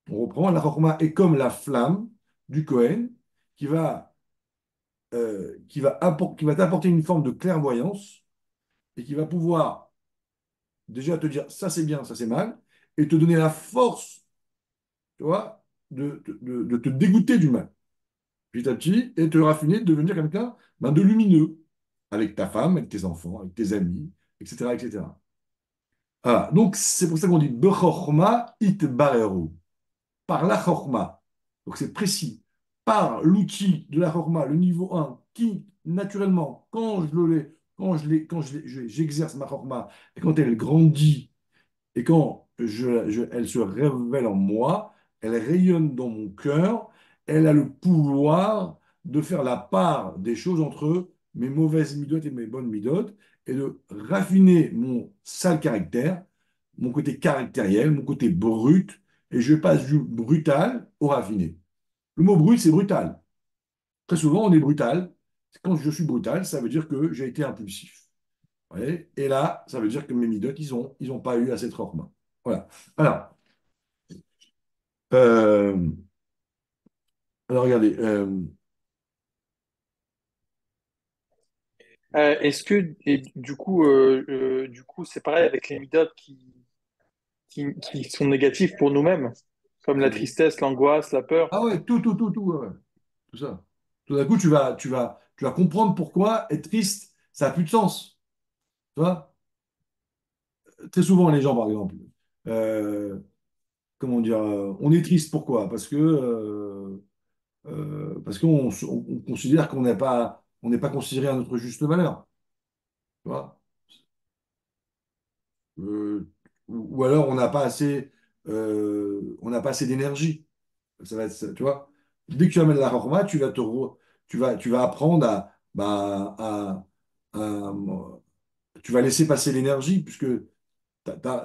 on reprend, la chorma est comme la flamme du Kohen qui va t'apporter une forme de clairvoyance et qui va pouvoir déjà te dire ça c'est bien, ça c'est mal, et te donner la force, tu vois, de te dégoûter du mal, petit à petit, et te raffiner, de devenir quelqu'un ben, de lumineux, avec ta femme, avec tes enfants, avec tes amis, etc., etc. Voilà. Donc, c'est pour ça qu'on dit Bechorma it bareru, par la chorma. Donc, c'est précis. Par l'outil de la chorma, le niveau un qui, naturellement, quand je l'ai, quand j'exerce ma chorma, et quand elle grandit, et quand elle se révèle en moi, elle rayonne dans mon cœur, elle a le pouvoir de faire la part des choses entre mes mauvaises midotes et mes bonnes midotes, et de raffiner mon sale caractère, mon côté caractériel, mon côté brut, et je passe du brutal au raffiné. Le mot brut, c'est brutal. Très souvent, on est brutal. Quand je suis brutal, ça veut dire que j'ai été impulsif. Ouais. Et là, ça veut dire que mes midotes, ils ont pas eu assez de chorma. Voilà. Alors, euh, regardez. Est-ce que, et du coup, c'est pareil avec les midotes qui sont négatifs pour nous-mêmes, comme la tristesse, l'angoisse, la peur. Ah ouais, tout, ouais, ouais. Tout ça. Tout d'un coup, tu vas comprendre pourquoi être triste, ça n'a plus de sens. Tu vois? Très souvent, les gens, par exemple, euh, comment dire, on est triste, pourquoi? Parce qu'on on considère qu'on n'est pas considéré à notre juste valeur. Tu vois? Ou alors on n'a pas assez d'énergie. Ça va être ça, tu vois. Dès que tu amènes la chorma, tu vas apprendre à- tu vas laisser passer l'énergie, puisque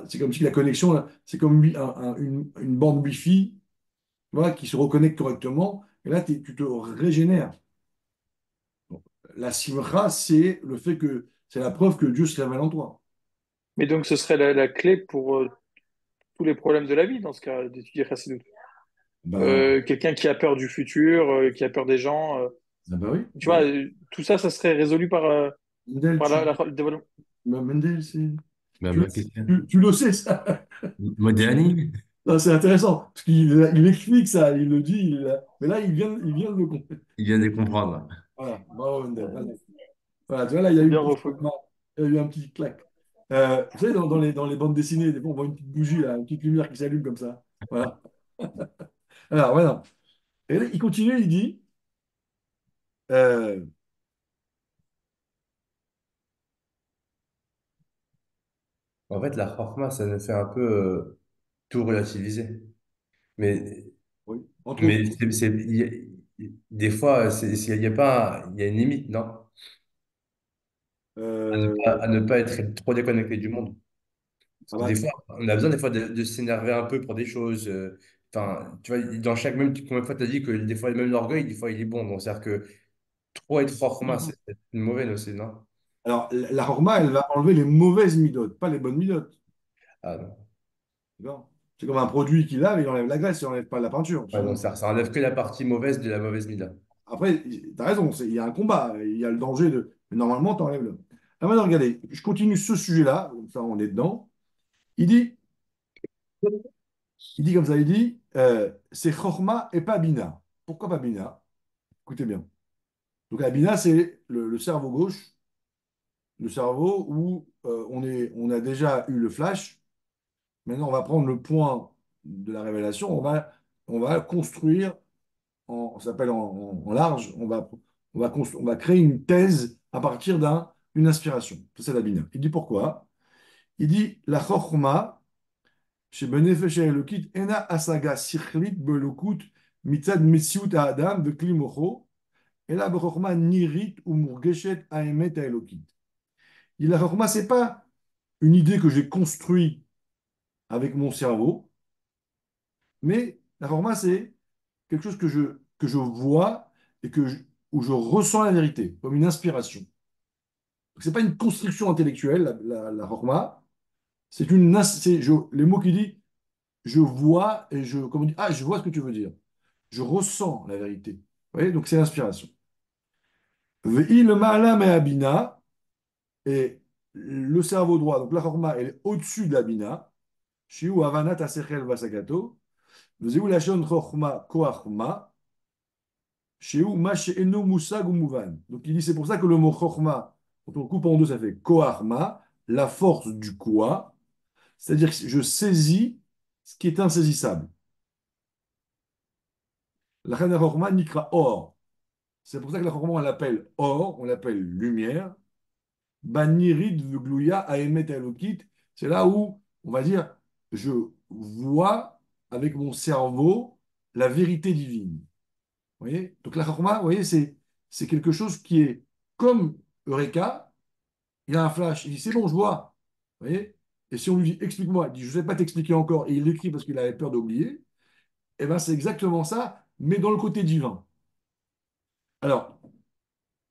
c'est comme si la connexion, là, c'est comme une bande Wi-Fi, tu vois, qui se reconnecte correctement, et là, tu te régénères. Donc, la simcha, c'est le fait que c'est la preuve que Dieu se révèle en toi. Mais donc, ce serait la clé pour tous les problèmes de la vie, dans ce cas, d'étudier Chassidut. Ben, Quelqu'un qui a peur du futur, qui a peur des gens, ah ben oui, tu vois, ben, tout ça, ça serait résolu Mendel, par le développement. Mendel, Ma tu, bonne question. tu le sais, ça. Modéani? Non, c'est intéressant, parce qu'il explique ça, il le dit, mais là, il vient de le comprendre. Il vient de comprendre. Voilà, bravo Wendell. Voilà, tu vois, là, il y a C'est eu une bien petite, refoulé. il y a eu un petit claque. Vous savez, dans les bandes dessinées, des fois, on voit une petite bougie, là, une petite lumière qui s'allume comme ça. Voilà. Alors, voilà. Et là, il continue, il dit, euh, En fait, la chorma, ça nous fait un peu tout relativiser. Mais, oui, entre autres, mais des fois, il y a pas, il y a une limite, non? euh, À ne pas être trop déconnecté du monde. Parce ah que des bah, fois, on a besoin des fois de s'énerver un peu pour des choses. Enfin, tu vois, dans chaque même, combien de fois tu as dit que des fois, même l'orgueil, des fois, il est bon. Donc, c'est-à-dire que trop être chorma, c'est une mauvaise aussi, non? alors, la horma, elle va enlever les mauvaises midotes, pas les bonnes midotes. Ah non. D'accord. C'est comme un produit qui lave, il enlève la graisse, il n'enlève pas la peinture. Ouais, donc ça enlève que la partie mauvaise de la mauvaise mida. Après, tu as raison, il y a un combat, il y a le danger de. Mais normalement, tu enlèves le. Ah, maintenant, regardez, je continue ce sujet-là, comme ça on est dedans. Il dit, il dit comme ça, il dit, c'est Chorma et pas Bina. Pourquoi pas Bina? Écoutez bien. Donc la Bina, c'est le cerveau gauche, le cerveau où on a déjà eu le flash. Maintenant, on va prendre le point de la révélation, on va construire, ça s'appelle en large, on va créer une thèse à partir d'une inspiration. Ça, c'est la Bina. Il dit pourquoi? Il dit la Chorma, chez Benefesh Elokit, Ena Asaga Sichlit Belokut, Mitzad Mesiut Adam, de Klimocho, et la Chorma Nirit ou Murgeshet Aemet Elokit. Il dit la Chorma, c'est pas une idée que j'ai construite avec mon cerveau, mais la Chorma, c'est quelque chose que je vois et où je ressens la vérité, comme une inspiration. Ce n'est pas une construction intellectuelle, la Chorma, c'est les mots qu'il dit, je vois et comme on dit, ah, je vois ce que tu veux dire. Je ressens la vérité. Vous voyez, donc c'est l'inspiration. Ve'i le ma'alam et abina, et le cerveau droit, donc la chorma, elle est au-dessus de la bina. Shiu avanat asechel vasagato. Ve'u lashon chorma koachma. Shiu ma she'eno musag ou mouvan. Donc il dit, c'est pour ça que le mot chorma, quand on le coupe en deux, ça fait koachma, la force du quoi. C'est-à-dire que je saisis ce qui est insaisissable. La chorma nikra or. C'est pour ça que la chorma, on l'appelle or, on l'appelle lumière. Banirid vglouya aemet elokit, c'est là où, on va dire, je vois avec mon cerveau la vérité divine. Vous voyez? Donc la chorma, vous voyez, c'est quelque chose qui est comme Eureka, il a un flash, il dit c'est bon, je vois. Vous voyez? Et si on lui dit explique-moi, il dit je ne sais pas t'expliquer encore, et il l'écrit parce qu'il avait peur d'oublier, et bien c'est exactement ça, mais dans le côté divin. Alors,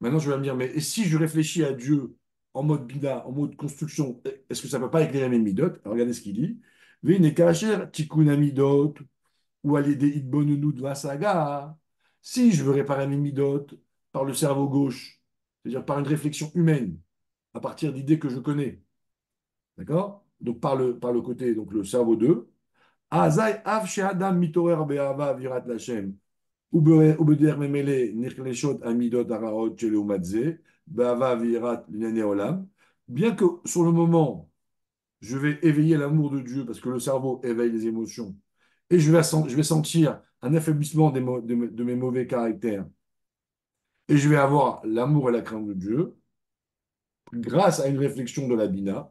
maintenant, je vais me dire, mais et si je réfléchis à Dieu en mode bina, en mode construction, est-ce que ça ne peut pas éclairer mes midot? Alors, regardez ce qu'il dit. Vine kacher tikkun midot ou aller des hitbonenu de vasaga. Si je veux réparer mes midot par le cerveau gauche, c'est-à-dire par une réflexion humaine, à partir d'idées que je connais, d'accord? Donc par le côté, donc le cerveau 2. Azai av she'adam mitorer be'ava virat Lashem. ובדרך ממילא נחלשות המידות הרעות של לעומת זה, באהבה ויראת לענייני עולם. Bien que sur le moment, je vais éveiller l'amour de Dieu parce que le cerveau éveille les émotions et je vais sentir un affaiblissement de mes mauvais caractères et je vais avoir l'amour et la crainte de Dieu grâce à une réflexion de la Bina.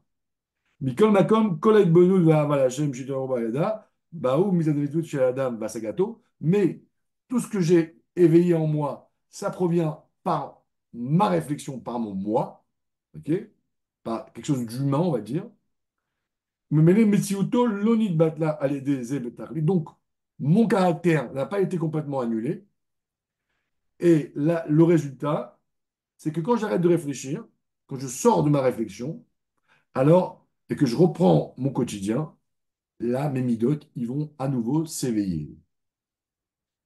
Mikol Makom, Kolek Bonud Vahaval Hashem Shidoro Bayada, Baou Mizadevetut Shel Adam Basagato. Mais tout ce que j'ai éveillé en moi, ça provient par ma réflexion, par mon moi, ok? Par quelque chose d'humain, on va dire. Donc, mon caractère n'a pas été complètement annulé. Et là, le résultat, c'est que quand j'arrête de réfléchir, quand je sors de ma réflexion, alors, et que je reprends mon quotidien, là, mes midotes, ils vont à nouveau s'éveiller.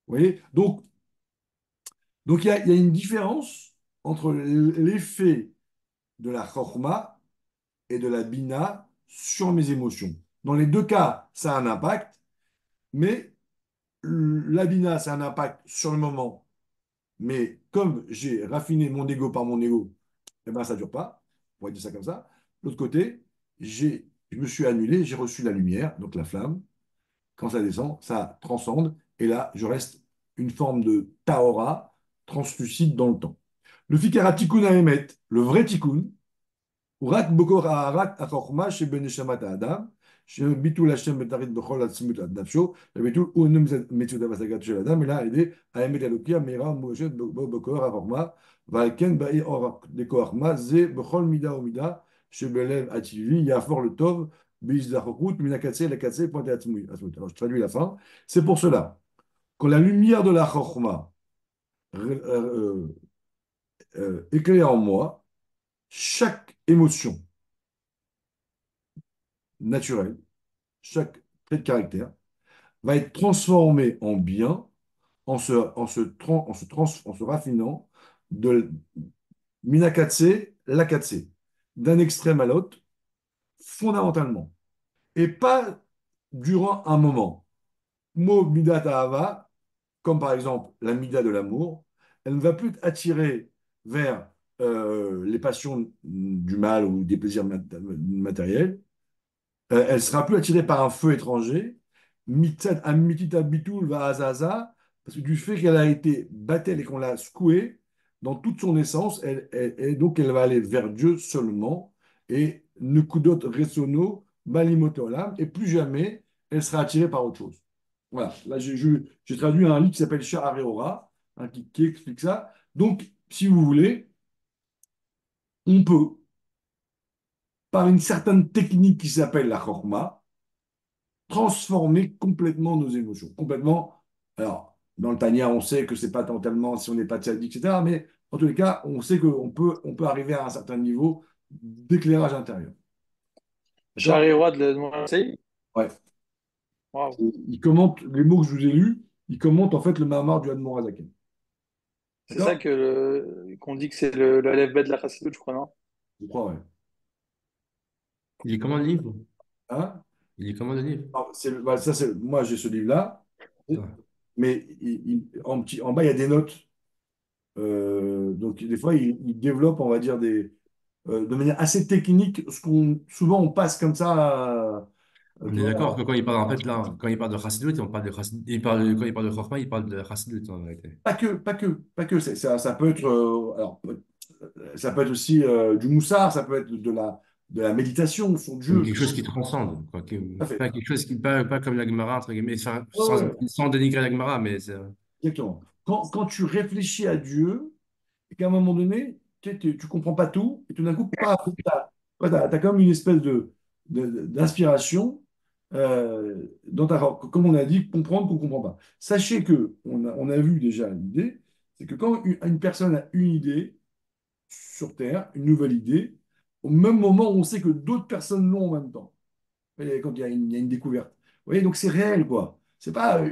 Vous voyez? Donc il y a une différence entre l'effet de la chorma et de la bina sur mes émotions. Dans les deux cas, ça a un impact, mais la bina, c'est un impact sur le moment. Mais comme j'ai raffiné mon ego par mon ego, eh ben, ça ne dure pas. On va dire ça comme ça. De l'autre côté, je me suis annulé, j'ai reçu la lumière, donc la flamme. Quand ça descend, ça transcende. Et là, je reste une forme de tahora translucide dans le temps. Le fikara tikkun haemet, le vrai tikkun, ou rak bokor haarat achorma chez ben neshamat adam, chez bitul Hashem betarit bechol atzmut ad nafsho, bitul unum mitzvot avasagat shel adam, et là, aider haemet elokia meira moshet bokor achorma, valken ba'i or de koachma, ze bechol mida o mida, chez belev ativi, yafor le tov, alors, je traduis la fin. C'est pour cela, quand la lumière de la Chokhmah éclaire en moi, chaque émotion naturelle, chaque trait de caractère, va être transformée en bien en se raffinant de Minakatse, Lakatse. d'un extrême à l'autre, fondamentalement, et pas durant un moment. Mo midat ahava, comme par exemple la mida de l'amour, elle ne va plus attirer vers les passions du mal ou des plaisirs matériels. Elle sera plus attirée par un feu étranger. Mitzat amitita bitul va'azaza, parce que du fait qu'elle a été battelle et qu'on l'a secouée dans toute son essence, et donc elle va aller vers Dieu seulement. Et nekudot resono malimoto olam, et plus jamais elle sera attirée par autre chose. Voilà, là j'ai traduit un livre qui s'appelle Sha'ar Ora, hein, qui explique ça. Donc, si vous voulez, on peut, par une certaine technique qui s'appelle la chorma, transformer complètement nos émotions. Complètement. Alors, dans le Tania, on sait que c'est pas tellement si on n'est pas tzaddik, etc. Mais en tous les cas, on sait qu'on peut arriver à un certain niveau d'éclairage intérieur. D'accord? Charles Roy de Marseille. Ouais. Waouh. Il commente les mots que je vous ai lus, il commente en fait le Mahamar du Admor Azaken. C'est ça D'accord? que qu'on dit que c'est le Aleph Bet de la Chassidoute, je crois, non? Je crois, ouais. Il est comment le livre? Hein? Il est comment le livre? Alors, bah, ça, moi, j'ai ce livre-là, Attends. mais en bas, il y a des notes. Donc, des fois, il développe, on va dire, de manière assez technique, ce qu'on souvent on passe comme ça, On tu est d'accord vois, que quand il parle, en fait, là, quand il parle de Chassidut, on parle de Chassidut, quand il parle de Chorma, il parle de Chassidut, en vérité. pas que, ça peut être, alors, ça peut être aussi du moussard, ça peut être de la méditation sur Comme Dieu. quelque chose qui transcende, quoi. Tout à fait. Pas quelque chose qui, pas comme la Gemara, entre guillemets, Ouais, ouais, sans dénigrer la Gemara, mais exactement. Quand tu réfléchis à Dieu, et qu'à un moment donné, tu comprends pas tout, et tout d'un coup, paf, t'as comme une espèce d'inspiration comme on a dit, comprendre qu'on ne comprend pas. Sachez que on a vu déjà l'idée, c'est que quand une personne a une idée sur Terre, une nouvelle idée, au même moment, on sait que d'autres personnes l'ont en même temps. Et quand il y a une découverte. Vous voyez, donc c'est réel, quoi. C'est pas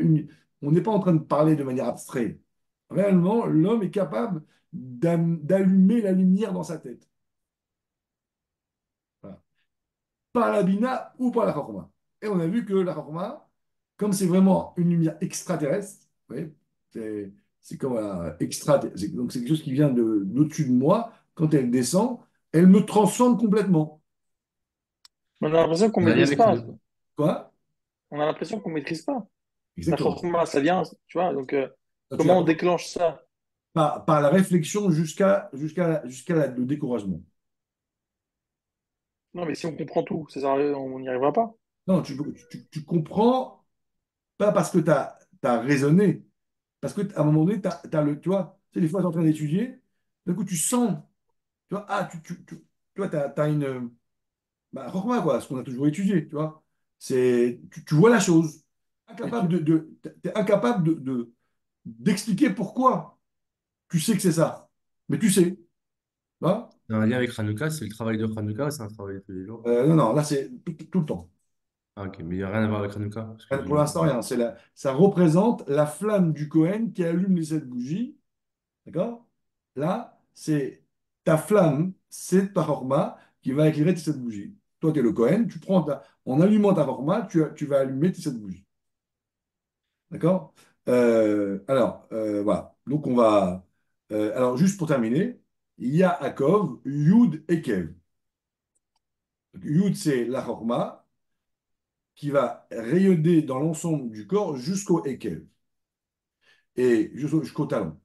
on n'est pas en train de parler de manière abstraite. Réellement, l'homme est capable d'allumer la lumière dans sa tête. Voilà. Par la bina ou par la chorma. Et on a vu que la chorma, comme c'est vraiment une lumière extraterrestre, vous voyez, c'est comme donc c'est quelque chose qui vient d'au-dessus de moi. Quand elle descend, elle me transcende complètement. On a l'impression qu'on on a dit maîtrise avec pas. Quoi? On a l'impression qu'on maîtrise pas. La Exactement. Chorma, ça vient, tu vois. Donc, Donc, tu comment l'as on déclenche ça? par la réflexion jusqu'à le découragement. Non, mais si on comprend tout, on n'y arrivera pas. Non, tu comprends pas parce que tu as raisonné, parce qu'à un moment donné, tu vois, tu sais, des fois, tu es en train d'étudier, d'un coup, tu sens, tu vois, tu vois, t'as une. Bah, Rokhma, quoi, ce qu'on a toujours étudié, tu vois. Tu vois la chose. T'es incapable d'expliquer pourquoi tu sais que c'est ça. Mais tu sais. Tu vois. un lien avec Hanouka, c'est le travail de Hanouka, c'est un travail de tous les jours. Non, non, là, c'est tout le temps. Ah, ok, mais il n'y a rien à voir avec Hanouka. Parce que Pour l'instant, rien. Ça représente la flamme du Cohen qui allume les sept bougies. D'accord? Là, c'est ta flamme, c'est ta chorma qui va éclairer tes sept bougies. Toi, tu es le Cohen, en allumant ta chorma, tu vas allumer tes sept bougies. D'accord? Voilà. Donc, on va. Alors, juste pour terminer, il y a Akov, Yud et Kev. Donc, Yud, c'est la chorma qui va rayonner dans l'ensemble du corps jusqu'au Ekev et jusqu'au talon.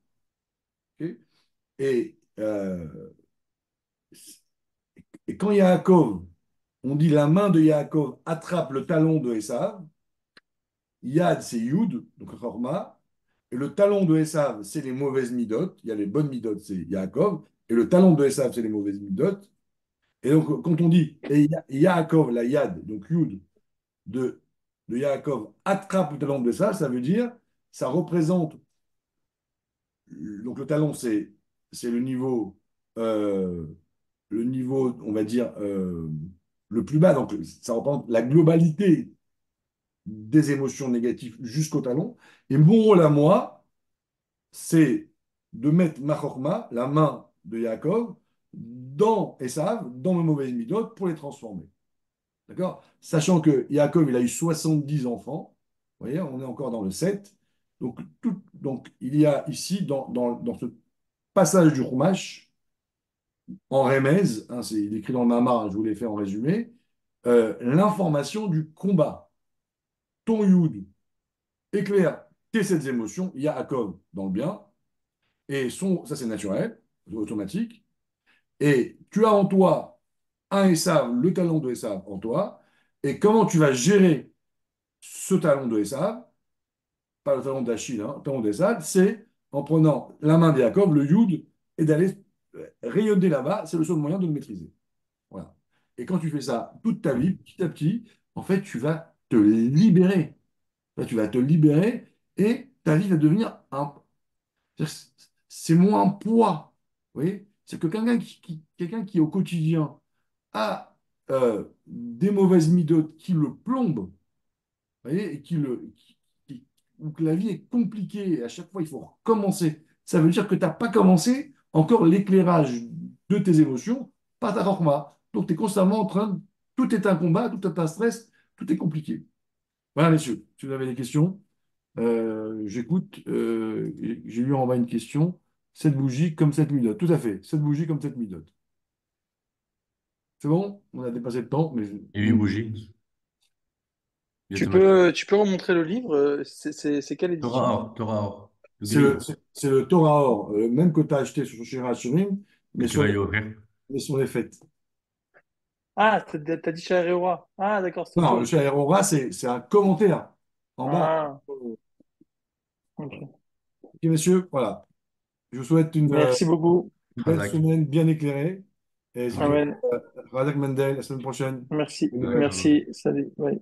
Ok. Et, et quand Yaakov, on dit la main de Yaakov attrape le talon de Esav, Yad c'est Yud, donc Chorma, et le talon de Esav c'est les mauvaises midotes, il y a les bonnes midotes, c'est Yaakov, et le talon de Esav c'est les mauvaises midotes. Et donc quand on dit et Yaakov, la Yad, donc Yud, de Yaakov attrape le talon de Esav, ça veut dire, ça représente, donc le talon c'est euh, le niveau, on va dire, le plus bas. Donc, ça représente la globalité des émotions négatives jusqu'au talon. Et mon rôle à moi, c'est de mettre ma chorma, la main de Yaakov, dans Esav, dans mes mauvaises midotes, pour les transformer. D'accord? Sachant que Yaakov, il a eu 70 enfants. Vous voyez, on est encore dans le 7. Donc il y a ici, dans ce passage du Chumash, en Remez, hein, il est écrit dans le Mamar, hein, je vous l'ai fait en résumé, l'information du combat. Ton Yud éclaire tes sept émotions, Yaakov dans le bien, et ça c'est naturel, automatique, et tu as en toi un Esav, le talent de Esav en toi, et comment tu vas gérer ce talent de Esav, pas le talent d'Achille, hein, le talent d'Esav, c'est en prenant la main de Yaakov, le Yud, et d'aller rayonner là-bas, c'est le seul moyen de le maîtriser. Voilà. Et quand tu fais ça toute ta vie, petit à petit, en fait, tu vas te libérer. Là, tu vas te libérer et ta vie va devenir un. C'est moins un poids. Vous voyez? C'est que quelqu'un qui au quotidien a des mauvaises midotes qui le plombent, vous voyez, et ou que la vie est compliquée et à chaque fois il faut recommencer. Ça veut dire que tu n'as pas commencé encore l'éclairage de tes émotions par ta chorma. Donc tu es constamment en train tout est un combat, tout est un stress, tout est compliqué. Voilà, messieurs, si vous avez des questions. J'écoute. J'ai lu en bas une question. Cette bougie comme cette midote. Tout à fait. Cette bougie comme cette midote. C'est bon? On a dépassé le temps, mais Et 8 bougies. Tu peux remontrer le livre? C'est quelle édition? Torah or, le c'est le, grille c'est c'est le Torah Or, même que tu as acheté sur Shira Hashirim, que mais tu sur vas les, y ouvrir. Ah, mais sur les fêtes. t'as dit Shah Roi. Ah, d'accord, c'est Non, le autre chose. Shira Orah, c'est un commentaire en bas. Ah, ok. Ok, messieurs, voilà. Je vous souhaite Merci beaucoup. une belle Razak. semaine bien éclairée. Et je vous souhaite Amen. Razak Mendel la semaine prochaine. Merci. Bonne Noël. Merci. Salut. Bye.